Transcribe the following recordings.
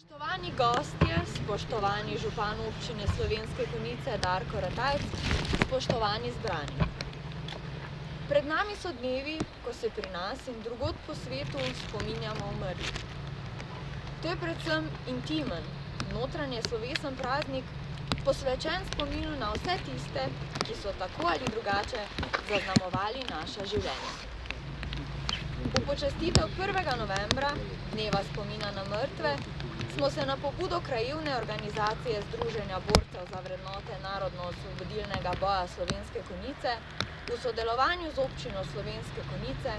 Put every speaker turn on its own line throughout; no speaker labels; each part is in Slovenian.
Spoštovani gostje, spoštovani župan občine Slovenske Konjice Darko Ratajc, spoštovani zbrani. Pred nami so dnevi, ko se pri nas in drugod po svetu spominjamo umrlih. To je predvsem intimen, notranje slovesen praznik, posvečen spominu na vse tiste, ki so tako ali drugače zaznamovali naša življenja. V počastitev 1. novembra, dneva spomina na mrtve, smo se na pobudo krajevne organizacije Združenja borcev za vrednote narodno-osvobodilnega boja Slovenske Konjice v sodelovanju z občino Slovenske Konjice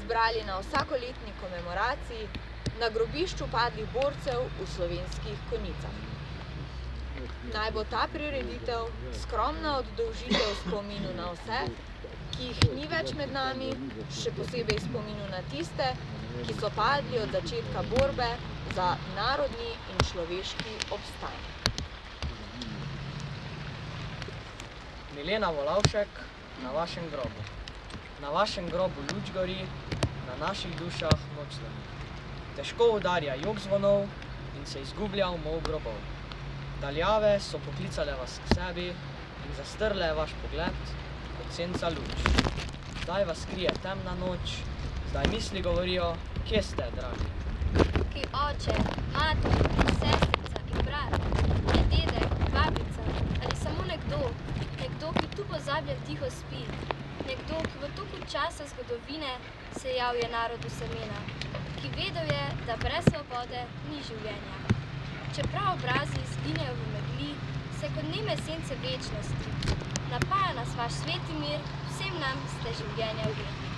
zbrali na vsakoletni komemoraciji na grobišču padlih borcev v Slovenskih Konjicah. Naj bo ta prireditev skromna oddolžitev spominu na vse, ki jih ni več med nami, še posebej spominu na tiste, ki so padli od začetka borbe za narodni in človeški obstoj.
Milena Volavšek, na vašem grobu. Na vašem grobu luč gori, na naših dušah noč zvoni. Težko udarja jok zvonov in se izgublja v mol grobov. Daljave so poklicale vas k sebi in zastrle vaš pogled kot senca luč. Zdaj vas krije temna noč, zdaj misli govorijo, kje ste, dragi?
Ki oče, mati, sestrica in brat, je dedek, babica ali samo nekdo, ki tu pozablja tiho spi, nekdo, ki v toku časa zgodovine sejal je narodu semena, ki vedel je, da brez svobode ni življenja. Čeprav obrazi izginejo v megli, se kot neme sence večnosti, napaja nas vaš sveti mir, vsem nam ste življenja vredni.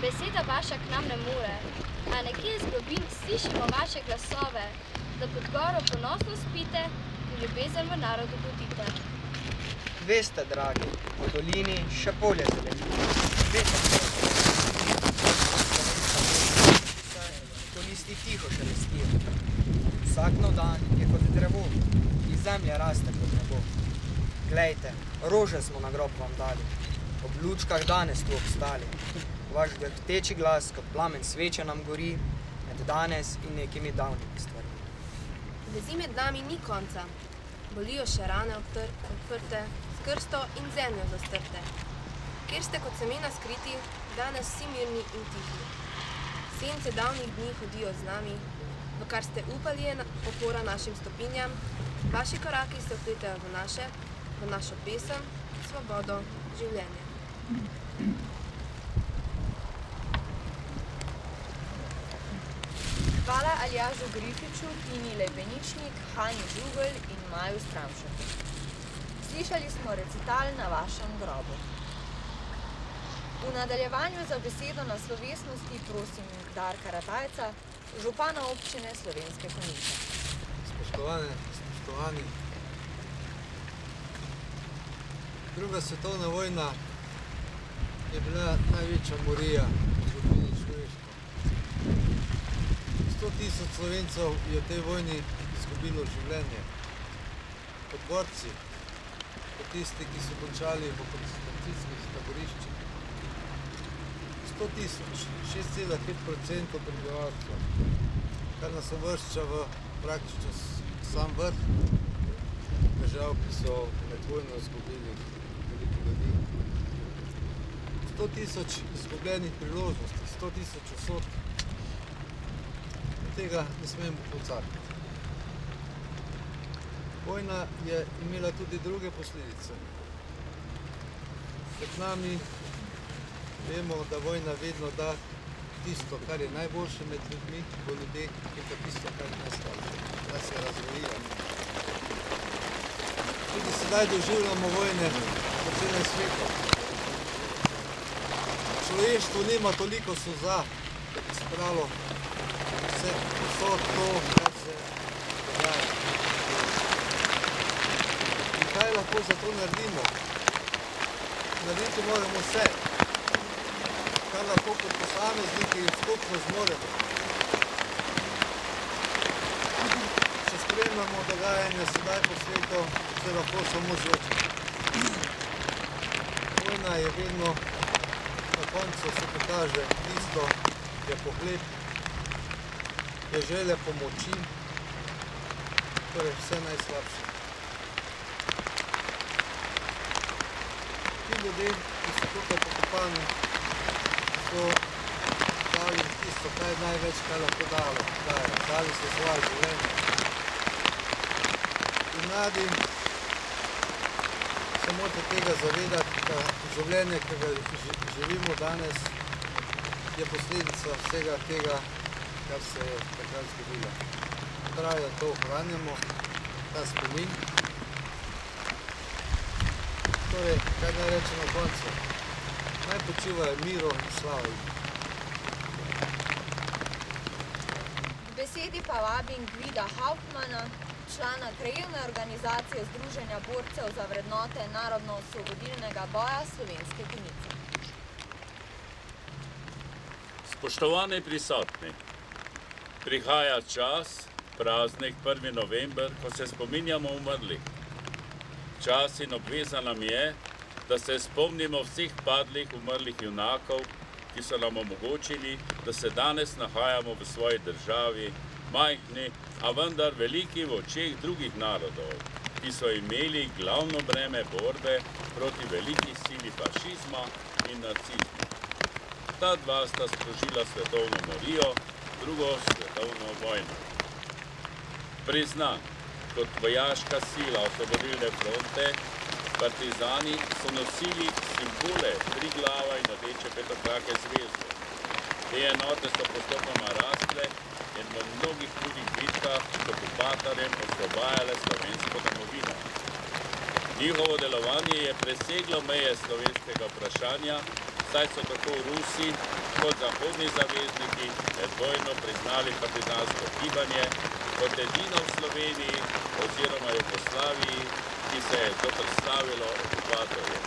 Beseda vaša k nam ne more, a nekje iz globin slišimo vaše glasove, da pod goro ponosno spite in ljubezen v narodu budite.
Veste, dragi, v dolini še polje zeleni. Veste, ko listi tiho šelestijo. Vsak nov dan je kot drevo, iz zemlje raste kot nebo. Glejte, rože smo na grob vam dali, ob lučkah danes tu obstali. Vaš drhteči glas, kot plamen sveče nam gori, med danes in nekimi davnimi stvarmi.
Vezi med nami ni konca, bolijo še rane odprte, s krsto in zemljo zastrte. Kjer ste kot semena skriti, danes vsi mirni in tihi. Sence davnih dni hodijo z nami, v kar ste upali je opora našim stopinjam, vaši koraki se vpletajo v našo pesem, svobodo, življenje.
Hvala Aljažu Grifiču, Tini Lebeničnik, Hani Žugelj in Maju Stramšeku. Slišali smo recital na vašem grobu. V nadaljevanju za besedo na slovesnosti prosim Darka Ratajca, župana občine Slovenske Konjice.
Spoštovani. Druga svetovna vojna je bila največja morija v zgodovini človeštva. 100 000 Slovencev je v tej vojni izgubilo življenje. Kot borci, kot tisti, ki so končali v koncentracijskih taboriščih. 100 000, 6,5% prebivalstva, kar nas uvršča v praktično sam vrh držav, ki so med vojno izgubili veliko ljudi. 100 000 izgubljenih priložnosti, 100 000 usod. Tega ne smemo pozabiti. Vojna je imela tudi druge posledice. Pred nami vemo, da vojna vedno da tisto, kar je najboljše med ljudmi, v ljudeh, in pa tisto, kar je najslabše, da se razvojijo. Tudi sedaj doživljamo vojne po celem svetu. Človeštvo nima toliko suza, da bi spralo vse to, kar se dogaja. In kaj lahko za to naredimo? Narediti moramo vse, kar lahko kot posamezniki skupno zmoremo. Če spremljamo dogajanje sedaj po svetu, se lahko samo zločimo. Vojna je vedno, na koncu se pokaže tisto, je pohlep, je želja pomoči, torej vse najslabše. Ti ljudje, ki so tukaj pokopani, so dali tisto, kaj največ, kaj lahko dajo. Dali so svoje življenje. In mladi se morate tega zavedati, da življenje, ki ga živimo danes, je posledica vsega tega, kar se je takrat zgodilo. Prav, da to ohranjamo, ta spomin. Torej, kaj naj rečem na koncu? Naj počivajo miro in slava jim.
K besedi pa vabim Gvida Hauptmana, člana krajevne organizacije Združenja borcev za vrednote narodno-osvobodilnega boja Slovenske Konjice.
Spoštovani prisotni, prihaja čas, praznik 1. november, ko se spominjamo umrlih. Čas in obveza nam je, da se spomnimo vseh padlih umrlih junakov, ki so nam omogočili, da se danes nahajamo v svoji državi, majhni, a vendar veliki v očeh drugih narodov, ki so imeli glavno breme borbe proti veliki sili fašizma in nacizma. Ta dva sta sprožila svetovno morijo, drugo svetovno vojno. Priznan kot vojaška sila Osvobodilne fronte, partizani so nosili simbole Triglava in rdeče petokrake zvezde. Te enote so postopoma rastle in v mnogih drugih bitkah s okupatorjem osvobajale slovensko domovino. Njihovo delovanje je preseglo meje slovenskega vprašanja, saj so tako Rusi kot zahodni zavezniki med vojno priznali partizansko gibanje kot edino v Sloveniji oziroma Jugoslaviji, ki se je zoperstavilo okupatorju.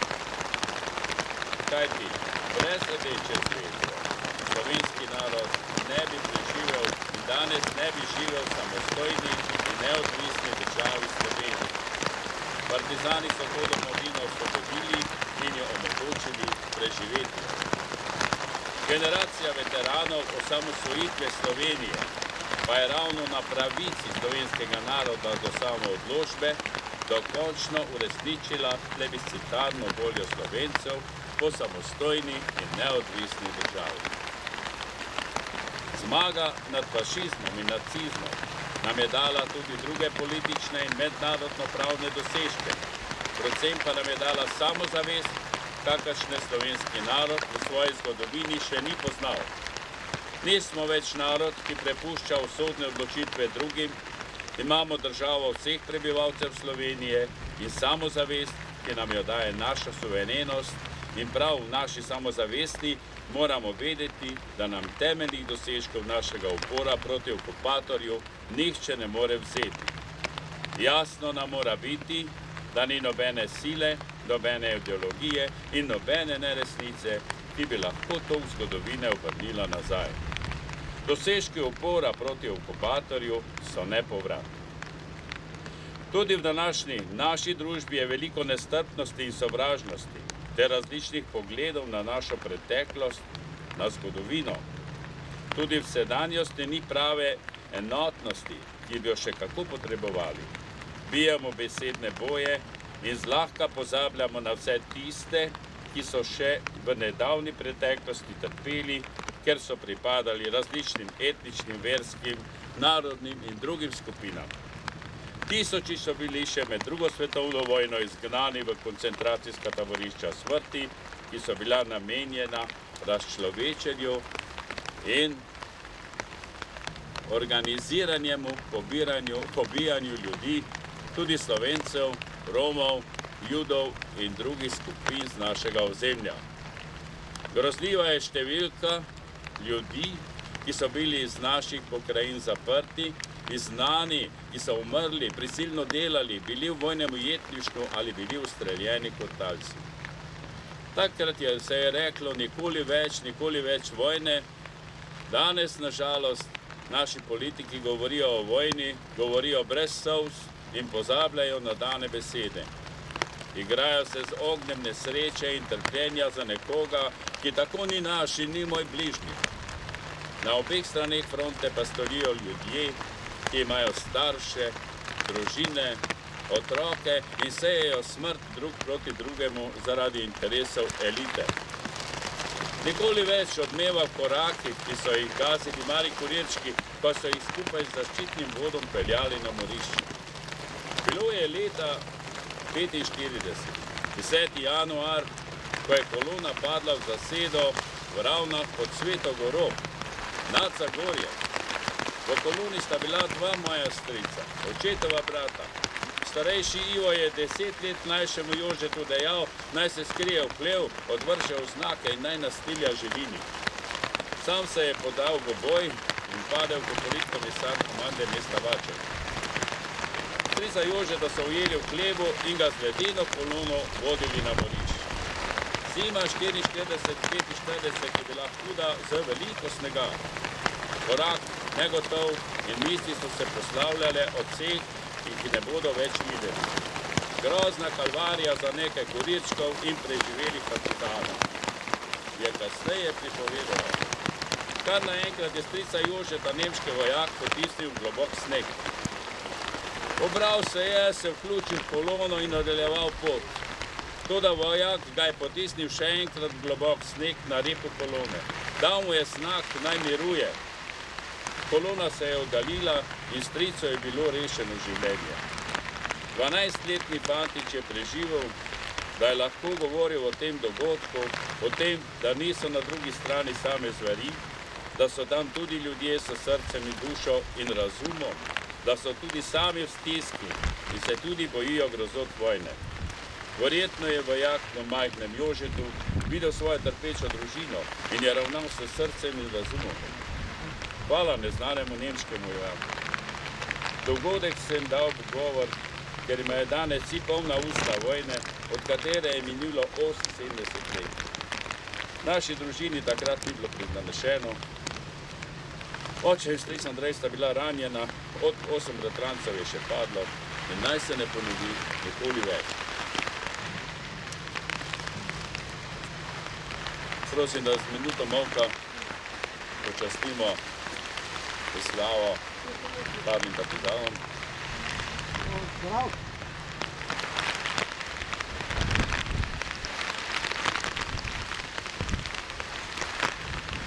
Kajti brez rdeče zvezde slovenski narod ne bi preživel in danes ne bi živel v samostojni in neodvisni državi Sloveniji. Partizani so to domovino osvobodili in jo omogočili preživeti. Generacija veteranov osamosvojitve Slovenije pa je ravno na pravici slovenskega naroda do samoodločbe dokončno uresničila plebiscitarno voljo Slovencev po samostojni in neodvisni državi. Zmaga nad fašizmom in nacizmom nam je dala tudi druge politične in mednarodno-pravne dosežke, predvsem pa nam je dala samozavest, kakršne slovenski narod v svoji zgodovini še ni poznal. Nismo več narod, ki prepušča usodne odločitve drugim, imamo državo vseh prebivalcev Slovenije in samozavest, ki nam jo daje naša suverenost, in prav v naši samozavesti moramo vedeti, da nam temeljnih dosežkov našega upora proti okupatorju nihče ne more vzeti. Jasno nam mora biti, da ni nobene sile, nobene ideologije in nobene neresnice, ki bi lahko tok zgodovine obrnila nazaj. Dosežki upora proti okupatorju so nepovratni. Tudi v današnji naši družbi je veliko nestrpnosti in sovražnosti ter različnih pogledov na našo preteklost, na zgodovino. Tudi v sedanjosti ni prave enotnosti, ki bi jo še kako potrebovali. Bijemo besedne boje in zlahka pozabljamo na vse tiste, ki so še v nedavni preteklosti trpeli, ker so pripadali različnim etničnim, verskim, narodnim in drugim skupinam. Tisoči so bili še med drugo svetovno vojno izgnani v koncentracijska taborišča smrti, ki so bila namenjena razčlovečenju in organiziranemu pobijanju ljudi, tudi Slovencev, Romov, Judov in drugih skupin z našega ozemlja. Grozljiva je številka ljudi, ki so bili iz naših pokrajin zaprti, izgnani, ki so umrli, prisilno delali, bili v vojnem ujetništvu ali bili ustreljeni kot talci. Takrat se je reklo nikoli več vojne. Danes, na žalost, naši politiki govorijo o vojni, govorijo brez solz in pozabljajo na dane besede. Igrajo se z ognjem nesreče in trpljenja za nekoga, ki tako ni naš in ni moj bližnji. Na obeh straneh fronte pa stojijo ljudje, ki imajo starše, družine, otroke in sejejo smrt drug proti drugemu zaradi interesov elite. Nikoli več odmeva v korakih, ki so jih gasili mali kurirčki, ko so jih skupaj z zaščitnim vodom peljali na morišče. Bilo je leta 1945, 10. januar, ko je kolona padla v zasedo v Ravnah pod Sveto goro, nad Zagorjem. V koloni sta bila dva moja strica, očetova brata. Starejši Ivo je 10 let mlajšemu Jožetu dejal, naj se skrije v hlev, odvrže oznake in naj nastilja živini. Sam se je podal v boj in padel kot politkomisar komande mesta Vačev. Strica Jožeta so ujeli v hlevu in ga z ledeno kolono vodili na morišče. Zima 44-45 je bila huda z veliko snega. Korak negotov in misli so se poslavljale od vseh, ki jih ne bodo več videli. Grozna kalvarija za nekaj kurirčkov in preživelih partizanov. Je kasneje pripovedala. Kar naenkrat je strica Jožeta nemški vojak potisnil v globok sneg. Pobral se je, se vključil v kolono in nadaljeval pot. Toda vojak ga je potisnil še enkrat v globok sneg na repu kolone. Dal mu je znak, naj miruje. Kolona se je oddaljila in strico je bilo rešeno življenje. 12-letni fantič je preživel, da je lahko govoril o tem dogodku, o tem, da niso na drugi strani same zveri, da so tam tudi ljudje s srcem in dušo in razumom, da so tudi sami v stiski in se tudi bojijo grozot vojne. Verjetno je vojak v majhnem Jožetu videl svojo trpečo družino in je ravnal s srcem in razumom. Hvala neznanemu nemškemu vojaku. Dogodek sem dal v govor, ker ima je danes vsi polna usta vojne, od katere je minilo 78 let. Naši družini takrat ni bilo prizanešeno. Oče in stric Andrej sta bila ranjena, od 8 bratrancev je še padlo in naj se ne ponovi nikoli več. Prosim, da z minuto molka počastimo slavo hladnim partizanom.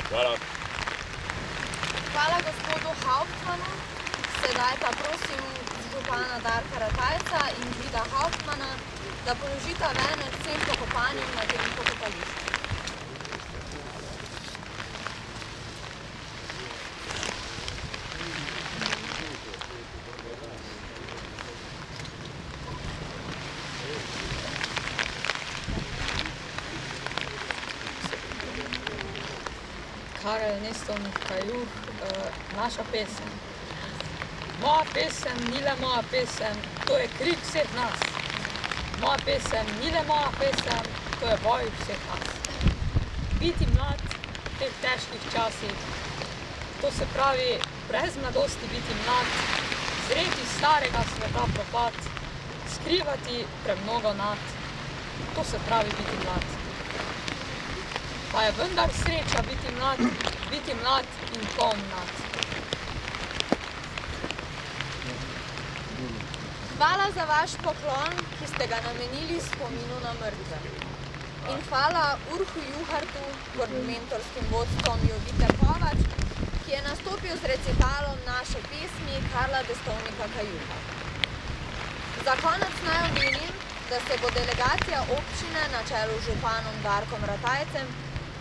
Hvala.
Hvala gospodu Hauptmannu. Sedaj pa prosim župana Darka Ratajca in Vida Hauptmana, da položita venec vsem pokopanim na tem pokopališču.
Karel Nestovnik Kajuh, naša pesem. Moja pesem ni le moja pesem, to je krik vseh nas. Moja pesem ni le moja pesem, to je boj vseh nas. Biti mlad v teh težkih časih, to se pravi brez mladosti biti mlad, zreti starega sveta propad, skrivati premnogo nad, to se pravi biti mlad. Pa je vendar sreča biti mlad in poln nad.
Hvala za vaš poklon, ki ste ga namenili spominu na mrtve. In hvala Urhu Juhartu pod mentorskim vodstvom Jovite Kovač, ki je nastopil z recitalom naše pesmi Karla Destovnika Kajuha. Za konec naj omenim, da se bo delegacija občine na čelu z županom Darkom Ratajcem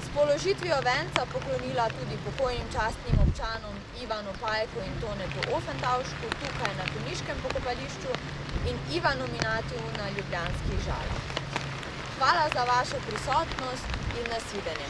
s položitvijo venca poklonila tudi pokojnim častnim občanom Ivanu Pajku in Tonetu Ofentavšku tukaj na Konjiškem pokopališču in Ivanu Minatiju na Ljubljanskih Žalah. Hvala za vašo prisotnost in nasvidenje.